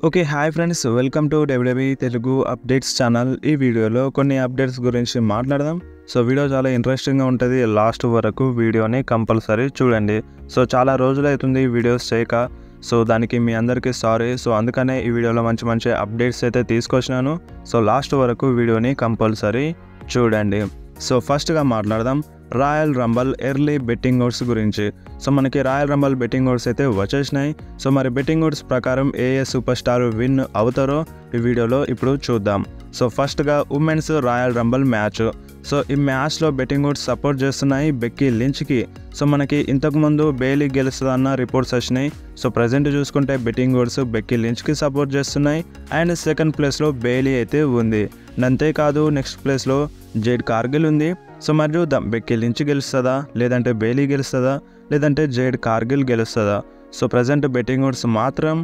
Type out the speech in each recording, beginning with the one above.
Okay. Hi friends. Welcome to WWE Telugu updates channel. ఈ వీడియోలో కొన్ని అప్డేట్స్ గురించి మాట్లాడదాం. సో వీడియో చాలా ఇంట్రెస్టింగ్‌గా ఉంటది. లాస్ట్ వరకు వీడియోని కంపల్సరీ చూడండి. సో చాలా రోజులైతుంది వీడియోస్ చేయక. సో దానికి మీ అందరికీ సారీ. సో అందుకనే ఈ వీడియోలో మంచి మంచి అప్డేట్స్ అయితే తీసుకొచ్చినాను. సో లాస్ట్ వరకు వీడియోని కంపల్సరీ చూడండి. సో ఫస్ట్‌గా మాట్లాడదాం royal Rumble early betting odds గురించి. సో మనకి రాయల్ రంబల్ బెట్టింగ్ ఓడ్స్ అయితే వచ్చేసినాయి. సో మరి బెట్టింగ్ ఓడ్స్ ప్రకారం ఏ సూపర్ స్టార్ విన్ అవుతారో ఈ వీడియోలో ఇప్పుడు చూద్దాం. సో ఫస్ట్గా women's royal rumble match. So ఈ మ్యాచ్లో బెట్టింగ్ ఓడ్స్ సపోర్ట్ చేస్తున్నాయి బెక్కీ లించ్కి. సో మనకి ఇంతకుముందు బెయిలీ గెలుస్తుందన్న రిపోర్ట్స్ వచ్చినాయి. సో ప్రజెంట్ చూసుకుంటే బెట్టింగ్ ఓడ్స్ బెక్కీ లించ్కి సపోర్ట్ చేస్తున్నాయి. అండ్ సెకండ్ ప్లేస్లో బెయిలీ అయితే ఉంది. అంతేకాదు నెక్స్ట్ ప్లేస్లో జేడ్ కార్గిల్ ఉంది. సో మరి చూద్దాం బెక్కీ లించ్ గెలుస్తుందా, లేదంటే బెయిలీ గెలుస్తుందా, లేదంటే జేడ్ కార్గిల్ గెలుస్తుందా. సో ప్రజెంట్ బెట్టింగ్ ఓడ్స్ మాత్రం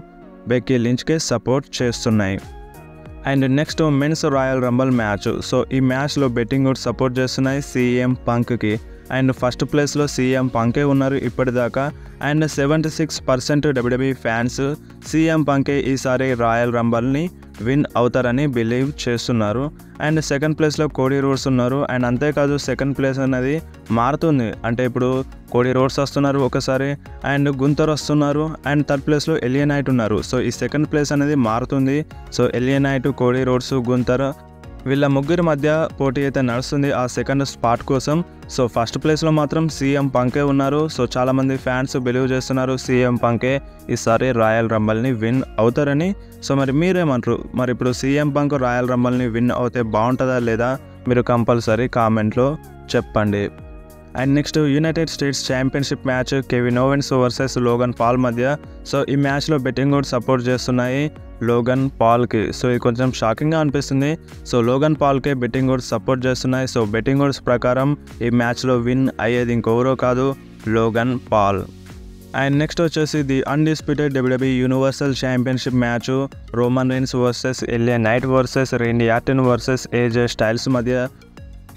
బెక్కీ లించ్కే సపోర్ట్ చేస్తున్నాయి. And next men's royal rumble match. So ఈ మ్యాచ్లో బెట్టింగ్ ఓడ్స్ సపోర్ట్ చేస్తున్నాయి సీఎం పంక్కి. అండ్ ఫస్ట్ ప్లేస్లో సీఎం పంకే ఉన్నారు ఇప్పటిదాకా. అండ్ 76% డబ్ల్యూడబ్ల్యూఈ ఫ్యాన్స్ సీఎం పంకే ఈసారి రాయల్ రంబల్ని విన్ అవుతారని బిలీవ్ చేస్తున్నారు. అండ్ సెకండ్ ప్లేస్లో కోడీ రోడ్స్ ఉన్నారు. అండ్ అంతేకాదు సెకండ్ ప్లేస్ అనేది మారుతుంది. అంటే ఇప్పుడు కోడీ రోడ్స్ వస్తున్నారు ఒకసారి, అండ్ గుంతర్ వస్తున్నారు, అండ్ థర్డ్ ప్లేస్లో ఎలియా నైట్ ఉన్నారు. సో ఈ సెకండ్ ప్లేస్ అనేది మారుతుంది. సో ఎలియా నైట్, కోడీ రోడ్స్, గుంతర్ వీళ్ళ ముగ్గురి మధ్య పోటీ అయితే నడుస్తుంది ఆ సెకండ్ స్పాట్ కోసం. సో ఫస్ట్ ప్లేస్లో మాత్రం సీఎం పంకే ఉన్నారు. సో చాలామంది ఫ్యాన్స్ బిలీవ్ చేస్తున్నారు సీఎం పంకే ఈసారి రాయల్ రంబల్ని విన్ అవుతారని. సో మరి మీరేమంటారు? మరి ఇప్పుడు సీఎం పంక్ రాయల్ రంబల్ని విన్ అవుతే బాగుంటుందా లేదా? మీరు కంపల్సరీ కామెంట్లో చెప్పండి. And next United states championship match Kevin Owens versus Logan Paul మధ్య. సో ఈ మ్యాచ్లో బెట్టింగ్ ఓడ్స్ సపోర్ట్ చేస్తున్నాయి లోగన్ పాల్కి. సో ఇది కొంచెం షాకింగ్గా అనిపిస్తుంది. సో లోగన్ పాల్కే బెట్టింగ్ ఓడ్స్ సపోర్ట్ చేస్తున్నాయి. సో బెట్టింగ్ ఓడ్స్ ప్రకారం ఈ మ్యాచ్లో విన్ అయ్యేది ఇంకెవరో కాదు, లోగన్ పాల్. అండ్ నెక్స్ట్ వచ్చేసి the undisputed WWE universal championship match Roman Reigns versus LA Knight versus Randy Orton versus AJ Styles మధ్య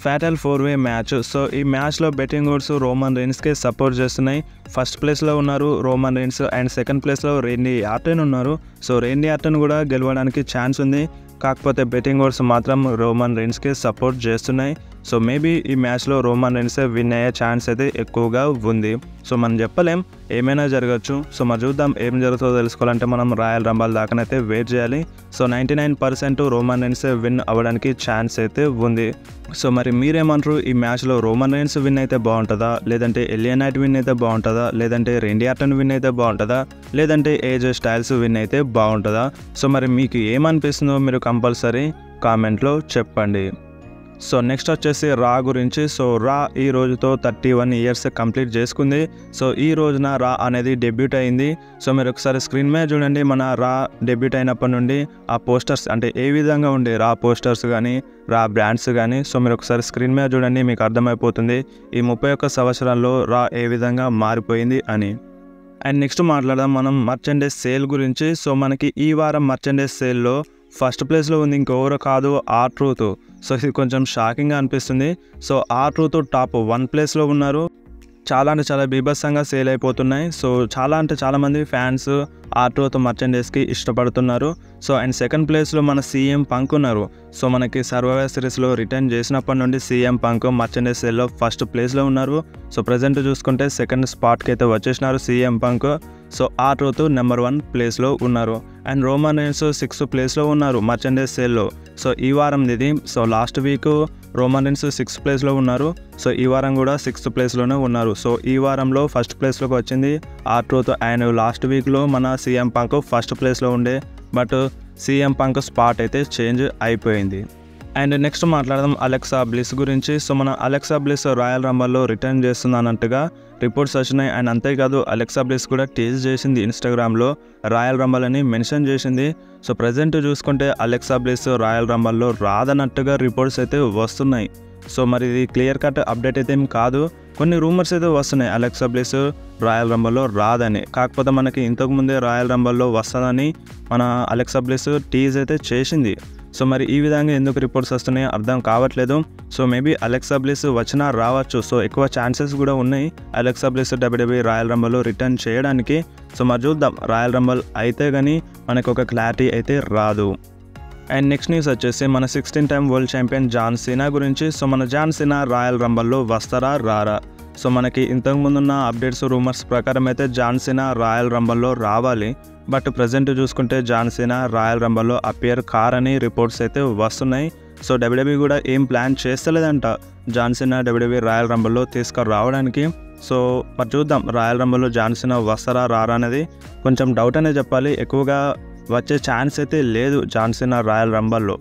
ఫ్యాటల్ 4-వే మ్యాచ్. సో ఈ మ్యాచ్లో బెట్టింగ్ ఓడ్స్ రోమన్ రీన్స్కే సపోర్ట్ చేస్తున్నాయి. ఫస్ట్ ప్లేస్లో ఉన్నారు రోమన్ రీన్స్, అండ్ సెకండ్ ప్లేస్లో రేండీ Orton ఉన్నారు. సో రేండీ ఆర్టన్ కూడా గెలవడానికి ఛాన్స్ ఉంది. కాకపోతే బెట్టింగ్ ఓడ్స్ మాత్రం రోమన్ రీన్స్కే సపోర్ట్ చేస్తున్నాయి. సో మేబీ ఈ మ్యాచ్లో రోమన్ రీన్సే విన్ అయ్యే ఛాన్స్ అయితే ఎక్కువగా ఉంది. సో మనం చెప్పలేం, ఏమైనా జరగచ్చు. సో మరి చూద్దాం ఏం జరుగుతుందో తెలుసుకోవాలంటే మనం రాయల్ రంబల్ దాకానైతే వెయిట్ చేయాలి. సో 99% రోమన్ రీన్సే విన్ అవ్వడానికి ఛాన్స్ అయితే ఉంది. సో మరి మీరేమంటారు? ఈ మ్యాచ్లో రోమన్ రీన్స్ విన్ అయితే బాగుంటుందా, లేదంటే ఎలియా నైట్ విన్ అయితే బాగుంటుందా, లేదంటే రేండీ ఆర్టన్ విన్ అయితే బాగుంటుందా, లేదంటే ఏజే స్టైల్స్ విన్ అయితే బాగుంటుందా? సో మరి మీకు ఏమనిపిస్తుందో మీరు కంపల్సరీ కామెంట్లో చెప్పండి. సో నెక్స్ట్ వచ్చేసి రా గురించి. సో రా ఈ రోజుతో 31 ఇయర్స్ కంప్లీట్ చేసుకుంది. సో ఈ రోజున రా అనేది డెబ్యూట్ అయింది. సో మీరు ఒకసారి స్క్రీన్ మీద చూడండి, మన రా డెబ్యూట్ అయినప్పటి నుండి ఆ పోస్టర్స్ అంటే ఏ విధంగా ఉండే రా పోస్టర్స్ కానీ రా బ్రాండ్స్ కానీ. సో మీరు ఒకసారి స్క్రీన్ మీద చూడండి, మీకు అర్థమైపోతుంది ఈ 31 సంవత్సరాల్లో రా ఏ విధంగా మారిపోయింది అని. అండ్ నెక్స్ట్ మాట్లాడదాం మనం మర్చెండైజ్ సేల్ గురించి. సో మనకి ఈ వారం మర్చెండైజ్ సేల్లో ఫస్ట్ ప్లేస్లో ఉంది ఇంకెవరో కాదు, R-Truth. సో ఇది కొంచెం షాకింగ్గా అనిపిస్తుంది. సో R-Truth టాప్ 1 ప్లేస్లో ఉన్నారు. చాలా అంటే చాలా బీభత్సంగా సేల్ అయిపోతున్నాయి. సో చాలామంది ఫ్యాన్స్ R-Truth మర్చెండైజ్కి ఇష్టపడుతున్నారు. సో అండ్ సెకండ్ ప్లేస్లో మన సీఎం పంక్ ఉన్నారు. సో మనకి సర్వైవర్ సిరీస్లో రిటర్న్ చేసినప్పటి నుండి సీఎం పంక్ మర్చెండైజ్ సేల్లో ఫస్ట్ ప్లేస్లో ఉన్నారు. సో ప్రజెంట్ చూసుకుంటే సెకండ్ స్పాట్కి అయితే వచ్చేసినారు CM Punk. So R-Truth number 1 ప్లేస్లో ఉన్నారు. అండ్ రోమన్ రీన్స్ 6th ప్లేస్లో ఉన్నారు మర్చెండైజ్ సేల్లో. సో ఈ వారం ఇది. So last week Roman Reigns 6th ప్లేస్లో ఉన్నారు. సో ఈ వారం కూడా 6th ప్లేస్లోనే ఉన్నారు. సో ఈ వారంలో ఫస్ట్ ప్లేస్లోకి వచ్చింది R-Truth. అండ్ లాస్ట్ వీక్లో మన సీఎం పంక్ ఫస్ట్ ప్లేస్లో ఉండే, బట్ సీఎం పంక్ స్పాట్ అయితే చేంజ్ అయిపోయింది. అండ్ నెక్స్ట్ మాట్లాడదాం అలెక్సా బ్లిస్ గురించి. సో మన అలెక్సా బ్లిస్ రాయల్ రంబల్లో రిటర్న్ చేస్తుంది అన్నట్టుగా రిపోర్ట్స్ వచ్చినాయి. అండ్ అంతేకాదు అలెక్సా బ్లిస్ కూడా టీజ్ చేసింది ఇన్స్టాగ్రామ్లో, రాయల్ రంబల్ అని మెన్షన్ చేసింది. సో ప్రజెంట్ చూసుకుంటే అలెక్సా బ్లిస్ రాయల్ రంబల్లో రాదన్నట్టుగా రిపోర్ట్స్ అయితే వస్తున్నాయి. సో మరి ఇది క్లియర్ కట్ అప్డేట్ అయితే ఏం కాదు, కొన్ని రూమర్స్ అయితే వస్తున్నాయి అలెక్సా బ్లిస్ రాయల్ రంబల్లో రాదని. కాకపోతే మనకి ఇంతకుముందే రాయల్ రంబల్లో వస్తుందని మన అలెక్సా బ్లిస్ టీజ్ అయితే చేసింది. సో మరి ఈ విధంగా ఎందుకు రిపోర్ట్స్ వస్తున్నాయో అర్థం కావట్లేదు. సో మేబీ అలెక్సా బ్లిస్ వచ్చినా రావచ్చు. సో ఎక్కువ ఛాన్సెస్ కూడా ఉన్నాయి అలెక్సా బ్లిస్ WWE రాయల్ రంబల్లో రిటర్న్ చేయడానికి. సో మరి చూద్దాం, రాయల్ రంబల్ అయితే కానీ మనకు ఒక క్లారిటీ అయితే రాదు. అండ్ నెక్స్ట్ న్యూస్ వచ్చేసి మన 16 time world champion John Cena గురించి. సో మన జాన్ సీనా రాయల్ రంబల్లో వస్తారా రారా? సో మనకి ఇంతకుముందున్న అప్డేట్స్ రూమర్స్ ప్రకారం అయితే జాన్ సీనా రాయల్ రంబల్లో రావాలి. బట్ ప్రజెంట్ చూసుకుంటే జాన్ సీనా రాయల్ రంబల్లో అపియర్ కారని రిపోర్ట్స్ అయితే వస్తున్నాయి. సో WWE కూడా ఏం ప్లాన్ చేస్తలేదంట జాన్ సీనా WWE రాయల్ రంబల్లో తీసుకురావడానికి. సో మరి చూద్దాం, రాయల్ రంబల్లో జాన్ సీనా వస్తారా రారా అనేది కొంచెం డౌట్ అనే చెప్పాలి. ఎక్కువగా వచ్చే ఛాన్స్ అయితే లేదు జాన్ సీనా రాయల్ రంబల్లో.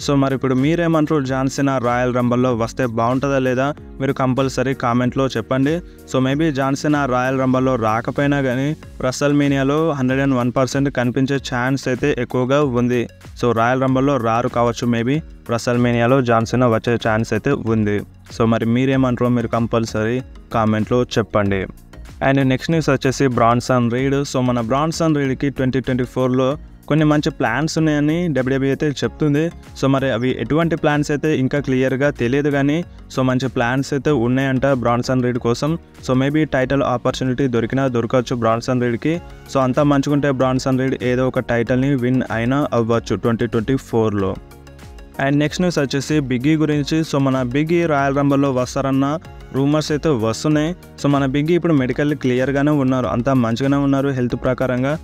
సో మరి ఇప్పుడు మీరేమంటారు, జాన్ సీనా రాయల్ రంబల్లో వస్తే బాగుంటుందా లేదా? మీరు కంపల్సరీ కామెంట్లో చెప్పండి. So maybe John Cena royal రంబల్లో రాకపోయినా కానీ రెసల్మేనియాలో 101% కనిపించే ఛాన్స్ అయితే ఎక్కువగా ఉంది. సో రాయల్ రంబల్లో రారు కావచ్చు, మేబీ రెసల్మేనియాలో జాన్ సీనా వచ్చే ఛాన్స్ అయితే ఉంది. సో మరి మీరేమంటారో మీరు కంపల్సరీ కామెంట్లో చెప్పండి. అండ్ నెక్స్ట్ న్యూస్ వచ్చేసి బ్రాన్సన్ రీడ్. సో మన బ్రాన్సన్ రీడ్కి 2024లో కొన్ని మంచి ప్లాన్స్ ఉన్నాయని WWE అయితే చెప్తుంది. సో మరి అవి ఎటువంటి ప్లాన్స్ అయితే ఇంకా క్లియర్గా తెలియదు కానీ సో మంచి ప్లాన్స్ అయితే ఉన్నాయంట బ్రాన్సన్ రీడ్ కోసం. సో మేబీ టైటిల్ ఆపర్చునిటీ దొరకవచ్చు బ్రాన్సన్ రీడ్కి. సో అంతా మంచుకుంటే బ్రాన్సన్ రీడ్ ఏదో ఒక టైటిల్ని విన్ అయినా అవ్వచ్చు 2024లో. అండ్ నెక్స్ట్ న్యూస్ వచ్చేసి బిగ్గీ గురించి. సో మన బిగ్గీ రాయల్ రంబల్లో వస్తారన్న రూమర్స్ అయితే వస్తున్నాయి. సో మన బిగ్గీ ఇప్పుడు మెడికల్ క్లియర్గానే ఉన్నారు, అంతా మంచిగానే ఉన్నారు హెల్త్ ప్రకారంగా.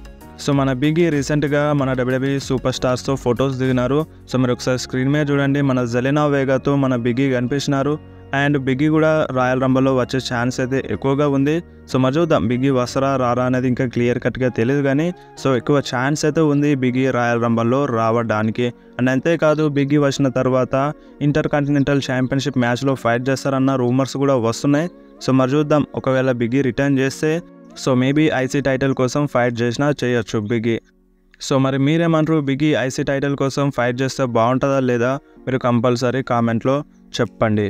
సో మన బిగ్గీ రీసెంట్గా మన WWE సూపర్ స్టార్స్తో ఫొటోస్ దిగినారు. సో మీరు ఒకసారి స్క్రీన్ మీద చూడండి, మన జెలెనా వేగాతో మన బిగ్గీ కనిపించినారు. అండ్ బిగ్గీ కూడా రాయల్ రంబల్లో వచ్చే ఛాన్స్ అయితే ఎక్కువగా ఉంది. సో మరి చూద్దాం, బిగ్గీ వస్తారా రారా అనేది ఇంకా క్లియర్ కట్గా తెలియదు కానీ సో ఎక్కువ ఛాన్స్ అయితే ఉంది బిగ్గీ రాయల్ రంబల్లో రావడానికి. అండ్ అంతేకాదు బిగ్గీ వచ్చిన తర్వాత ఇంటర్ కాంటినెంటల్ ఛాంపియన్షిప్ మ్యాచ్లో ఫైట్ చేస్తారన్న రూమర్స్ కూడా వస్తున్నాయి. సో మరి చూద్దాం, ఒకవేళ బిగ్గీ రిటర్న్ చేస్తే సో మేబీ ఐసీ టైటిల్ కోసం ఫైట్ చేసినా చేయొచ్చు బిగ్గీ. సో మరి మీరేమంటారు, బిగ్గీ ఐసీ టైటిల్ కోసం ఫైట్ చేస్తే బాగుంటుందా లేదా? మీరు కంపల్సరీ కామెంట్లో చెప్పండి.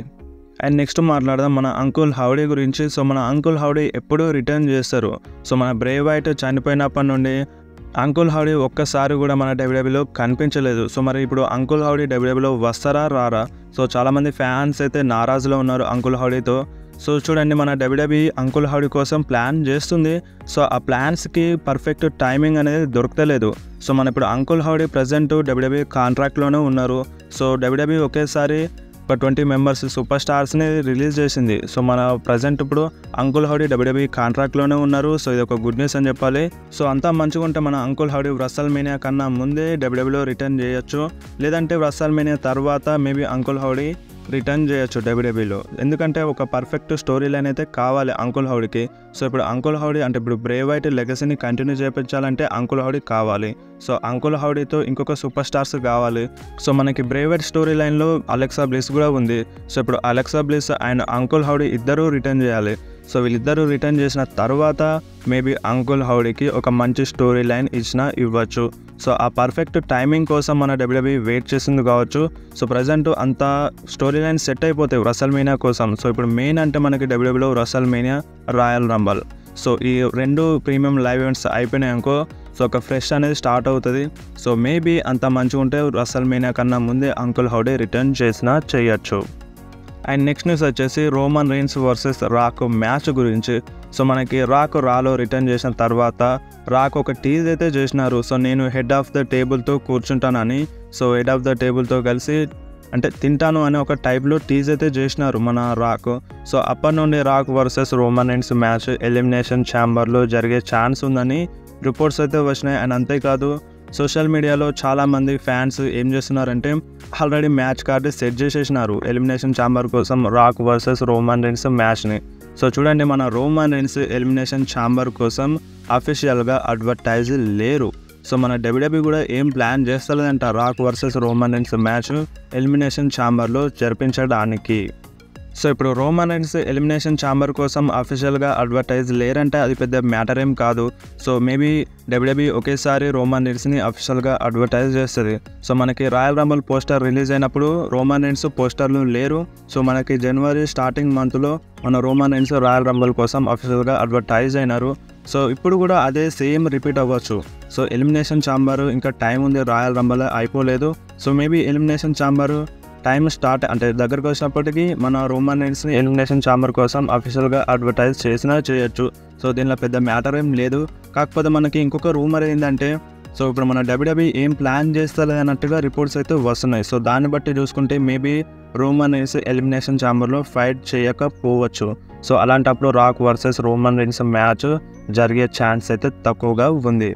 అండ్ నెక్స్ట్ మాట్లాడదాం మన అంకుల్ హౌడీ గురించి. సో మన అంకుల్ హౌడీ ఎప్పుడు రిటర్న్ చేస్తారు. సో మన బ్రే వైట్ చనిపోయినప్పటి నుండి అంకుల్ హౌడీ ఒక్కసారి కూడా మన WWEలో కనిపించలేదు. సో మరి ఇప్పుడు అంకుల్ హౌడీ WWEలో వస్తారా రారా? సో చాలామంది ఫ్యాన్స్ అయితే నారాజులో ఉన్నారు అంకుల్ హౌడీతో. సో చూడండి, మన WWE అంకుల్ హౌడీ కోసం ప్లాన్ చేస్తుంది. సో ఆ ప్లాన్స్కి పర్ఫెక్ట్ టైమింగ్ అనేది దొరకలేదు. సో మన ఇప్పుడు అంకుల్ హౌడీ ప్రజెంట్ WWE కాంట్రాక్ట్లోనే ఉన్నారు. సో WWE ఒకేసారి ఒక 20 మెంబర్స్ సూపర్ స్టార్స్ని రిలీజ్ చేసింది. సో మన ప్రజెంట్ ఇప్పుడు అంకుల్ హౌడీ WWE కాంట్రాక్ట్లోనే ఉన్నారు. సో ఇది ఒక గుడ్ న్యూస్ అని చెప్పాలి. సో అంతా మంచిగా ఉంటే మన అంకుల్ హౌడీ రెసల్మేనియా కన్నా ముందే WWEలో రిటర్న్ చేయొచ్చు, లేదంటే రెసల్మేనియా తర్వాత మేబీ అంకుల్ హౌడీ రిటర్న్ చేయొచ్చు WWEలో. ఎందుకంటే ఒక పర్ఫెక్ట్ స్టోరీ లైన్ అయితే కావాలి అంకుల్ హౌడీకి. సో ఇప్పుడు అంకుల్ హౌడీ అంటే ఇప్పుడు బ్రే వైట్ లెగసీని కంటిన్యూ చేయించాలంటే అంకుల్ హౌడీ కావాలి. సో అంకుల్ హౌడీతో ఇంకొక సూపర్ స్టార్స్ కావాలి. సో మనకి బ్రే వైట్ స్టోరీ లైన్లో అలెక్సా బ్లిస్ కూడా ఉంది. సో ఇప్పుడు అలెక్సా బ్లిస్ అండ్ అంకుల్ హౌడీ ఇద్దరూ రిటర్న్ చేయాలి. సో వీళ్ళిద్దరూ రిటర్న్ చేసిన తర్వాత మేబీ అంకుల్ హౌడీకి ఒక మంచి స్టోరీ లైన్ ఇవ్వచ్చు. సో ఆ పర్ఫెక్ట్ టైమింగ్ కోసం మన WWE వెయిట్ చేసింది కావచ్చు. సో ప్రజెంట్ అంతా స్టోరీ లైన్ సెట్ అయిపోతాయి రెసల్మేనియా కోసం. సో ఇప్పుడు మెయిన్ అంటే మనకి WWEలో రెసల్మేనియా, రాయల్ రంబల్. సో ఈ రెండు ప్రీమియం లైవ్ ఈవెంట్స్ అయిపోయినాయనుకో సో ఒక ఫ్రెష్ అనేది స్టార్ట్ అవుతుంది. సో మేబీ అంత మంచిగా ఉంటే రెసల్మేనియా కన్నా ముందే అంకుల్ హౌడీ రిటర్న్ చేసినా చేయొచ్చు. అండ్ నెక్స్ట్ న్యూస్ వచ్చేసి Roman Reigns versus Rock match గురించి. సో మనకి రాలో రిటర్న్ చేసిన తర్వాత రాక్ ఒక టీజ్ అయితే చేసినారు. సో నేను హెడ్ ఆఫ్ ద టేబుల్తో కూర్చుంటానని, సో హెడ్ ఆఫ్ ద టేబుల్తో కలిసి అంటే తింటాను అనే ఒక టైప్లో టీజ్ అయితే చేసినారు మన రాక్. సో అప్పటి నుండి Rock versus Roman Reigns match elimination ఛాంబర్లో జరిగే ఛాన్స్ ఉందని రిపోర్ట్స్ అయితే వచ్చినాయి. అండ్ అంతేకాదు సోషల్ మీడియాలో చాలామంది ఫ్యాన్స్ ఏం చేస్తున్నారంటే ఆల్రెడీ మ్యాచ్ కార్డు సెట్ చేసేసినారు ఎలిమినేషన్ ఛాంబర్ కోసం రాక్ వర్సెస్ రోమన్ రీన్స్ మ్యాచ్ని. సో చూడండి, మన రోమన్ రీన్స్ ఎలిమినేషన్ ఛాంబర్ కోసం అఫీషియల్గా అడ్వర్టైజ్ లేరు. సో మన WWE కూడా ఏం ప్లాన్ చేస్తలేదంట Rock versus Roman Reigns match elimination ఛాంబర్లో జరిపించడానికి. సో ఇప్పుడు రోమన్ రీన్స్ ఎలిమినేషన్ ఛాంబర్ కోసం అఫీషియల్గా అడ్వర్టైజ్ లేరంటే అది పెద్ద మ్యాటర్ ఏం కాదు. సో మేబీ WWE ఒకేసారి రోమన్ రీన్స్ని అఫీషియల్గా అడ్వర్టైజ్ చేస్తుంది. సో మనకి రాయల్ రంబల్ పోస్టర్ రిలీజ్ అయినప్పుడు రోమన్ రీన్స్ పోస్టర్లు లేరు. సో మనకి జనవరి స్టార్టింగ్ మంత్లో మన రోమన్ రీన్స్ రాయల్ రంబల్ కోసం అఫీషియల్గా అడ్వర్టైజ్ అయినారు. సో ఇప్పుడు కూడా అదే సేమ్ రిపీట్ అవ్వచ్చు. సో ఎలిమినేషన్ ఛాంబర్ ఇంకా టైం ఉంది, రాయల్ రంబల్ అయిపోలేదు. So maybe elimination chamber time start అంటే దగ్గరకు వచ్చినప్పటికీ మన రోమన్ రీన్స్ని ఎలిమినేషన్ ఛాంబర్ కోసం అఫీషియల్గా అడ్వర్టైజ్ చేసినా చేయొచ్చు. సో దీనిలో పెద్ద మ్యాటర్ ఏం లేదు. కాకపోతే మనకి ఇంకొక రూమర్ ఏంటంటే, సో ఇప్పుడు మన WWE ఏం ప్లాన్ చేస్తలే అన్నట్టుగా రిపోర్ట్స్ అయితే వస్తున్నాయి. సో దాన్ని బట్టి చూసుకుంటే మేబీ రోమన్ రీన్స్ ఎలిమినేషన్ ఛాంబర్లో ఫైట్ చేయకపోవచ్చు. సో అలాంటప్పుడు Rock versus Roman Reigns match జరిగే ఛాన్స్ అయితే తక్కువగా ఉంది.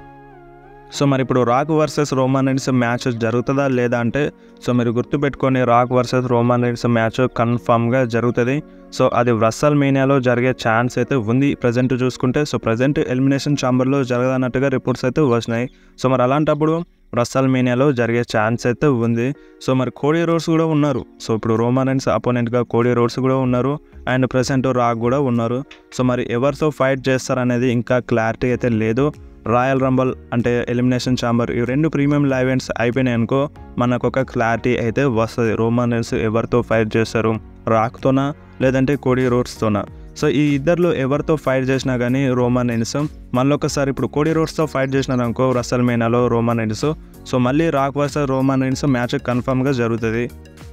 సో మరి ఇప్పుడు Rock versus Roman Reigns match జరుగుతుందా లేదా అంటే, సో మీరు గుర్తుపెట్టుకొని Rock versus Roman Reigns match కన్ఫామ్గా జరుగుతుంది. సో అది రస్సల్ మేనియాలో జరిగే ఛాన్స్ అయితే ఉంది ప్రజెంట్ చూసుకుంటే. సో ప్రజెంట్ ఎలిమినేషన్ ఛాంబర్లో జరగదన్నట్టుగా రిపోర్ట్స్ అయితే వచ్చినాయి. సో మరి అలాంటప్పుడు రస్సల్ మేనియాలో జరిగే ఛాన్స్ అయితే ఉంది. సో మరి కోడీ రోడ్స్ కూడా ఉన్నారు. సో ఇప్పుడు రోమన్ రీన్స్ అపోనెంట్గా కోడీ రోడ్స్ కూడా ఉన్నారు అండ్ ప్రజెంట్ రాక్ కూడా ఉన్నారు. సో మరి ఎవరితో ఫైట్ చేస్తారనేది ఇంకా క్లారిటీ అయితే లేదు. రాయల్ రంబల్ అంటే ఎలిమినేషన్ ఛాంబర్ ఈ రెండు ప్రీమియం లైవ్ ఈవెంట్స్ అయిపోయినాయి అనుకో, మనకు ఒక క్లారిటీ అయితే వస్తుంది. రోమన్ రీన్స్ ఎవరితో ఫైట్ చేస్తారు, రాక్తోనా లేదంటే కోడీ రోడ్స్తోనా. సో ఈ ఇద్దరిలో ఎవరితో ఫైట్ చేసినా కానీ రోమన్ రీన్స్ మళ్ళొకసారి ఇప్పుడు కోడీ రోడ్స్తో ఫైట్ చేసినారనుకో రస్సల్ మేనియాలో రోమన్ రీన్స్, సో మళ్ళీ Rock versus Roman Reigns match కన్ఫామ్గా జరుగుతుంది.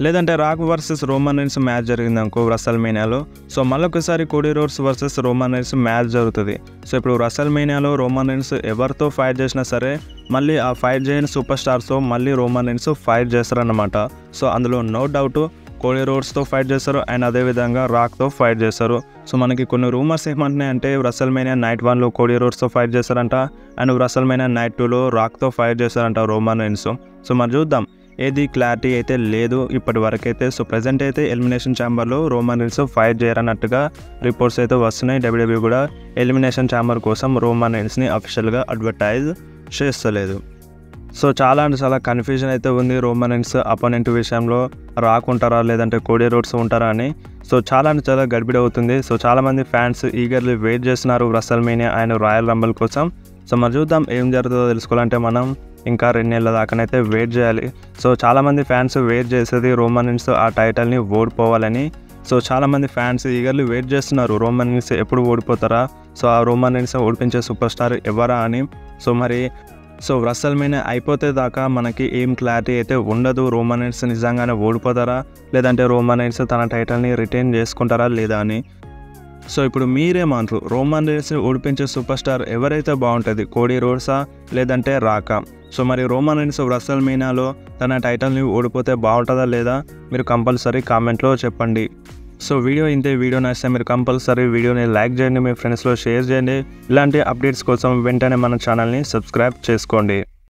లేదంటే Rock versus Roman Reigns match జరిగిందనుకో రస్సల్ మేనియాలో, సో మళ్ళొకసారి Cody Rhodes versus Roman Reigns match జరుగుతుంది. సో ఇప్పుడు రస్సల్ మేనియాలో రోమన్ రీన్స్ ఎవరితో ఫైట్ చేసినా సరే మళ్ళీ ఆ ఫైట్ చేయని సూపర్ స్టార్స్తో మళ్ళీ రోమన్ రీన్స్ ఫైట్ చేస్తారన్నమాట. సో అందులో నో డౌట్ కోడీ రోడ్స్తో ఫైట్ చేస్తారు అండ్ అదేవిధంగా రాక్తో ఫైట్ చేస్తారు. సో మనకి కొన్ని రూమర్స్ ఏమంటున్నాయంటే రస్సల్ మేనియా నైట్ 1లో కోడీ రోడ్స్తో ఫైట్ చేస్తారంట అండ్ రస్సల్ మేనియా నైట్ 2లో రాక్తో ఫైట్ చేస్తారంట రోమన్ రీన్స్. సో మరి చూద్దాం, ఏది క్లారిటీ అయితే లేదు ఇప్పటి వరకు అయితే. సో ప్రజెంట్ అయితే ఎలిమినేషన్ ఛాంబర్లో రోమన్ రీన్స్ ఫైట్ చేయరన్నట్టుగా రిపోర్ట్స్ అయితే వస్తున్నాయి. WWE కూడా ఎలిమినేషన్ ఛాంబర్ కోసం రోమన్ రీన్స్ని అఫీషియల్గా అడ్వర్టైజ్ చేస్తలేదు. సో చాలా అంటే చాలా కన్ఫ్యూజన్ అయితే ఉంది రోమన్ రీన్స్ అపోనెంట్ విషయంలో. రాక్ ఉంటారా లేదంటే కోడీ రోడ్స్ ఉంటారా అని. సో చాలా అంటే చాలా గడిబిడి అవుతుంది. సో చాలామంది ఫ్యాన్స్ ఈగర్లీ వెయిట్ చేస్తున్నారు Russell mania and royal Rumble కోసం. సో మరి చూద్దాం ఏం జరుగుతుందో తెలుసుకోవాలంటే మనం ఇంకా 2 నెలల దాకానైతే వెయిట్ చేయాలి. సో చాలామంది ఫ్యాన్స్ వెయిట్ చేసేది రోమన్ రీన్స్ ఆ టైటిల్ని ఓడిపోవాలని. సో చాలామంది ఫ్యాన్స్ ఈగర్లీ వెయిట్ చేస్తున్నారు రోమన్ రీన్స్ ఎప్పుడు ఓడిపోతారా, సో ఆ రోమన్ రీన్స్ ఓడిపించే సూపర్ స్టార్ ఎవరా అని. సో మరి రస్సల్ మేనియా అయిపోతే దాకా మనకి ఏం క్లారిటీ అయితే ఉండదు. రోమన్ రీన్స్ నిజంగానే ఓడిపోతారా లేదంటే రోమన్ రీన్స్ తన టైటిల్ని రిటైన్ చేసుకుంటారా లేదా అని. సో ఇప్పుడు మీరేమంటారు, రోమన్ రీన్స్ని ఓడిపించే సూపర్ స్టార్ ఎవరైతే బాగుంటుంది, కోడీ రోడ్సా లేదంటే రాకా? సో మరి రోమన్ రీన్స్ రస్సల్ మేనియాలో తన టైటిల్ని ఓడిపోతే బాగుంటుందా లేదా మీరు కంపల్సరీ కామెంట్లో చెప్పండి. సో వీడియో ఇంతే. వీడియో నచ్చితే మీరు కంపల్సరీ వీడియోని లైక్ చేయండి, మీ ఫ్రెండ్స్లో షేర్ చేయండి. ఇలాంటి అప్డేట్స్ కోసం వెంటనే మన ఛానల్ని సబ్స్క్రైబ్ చేసుకోండి.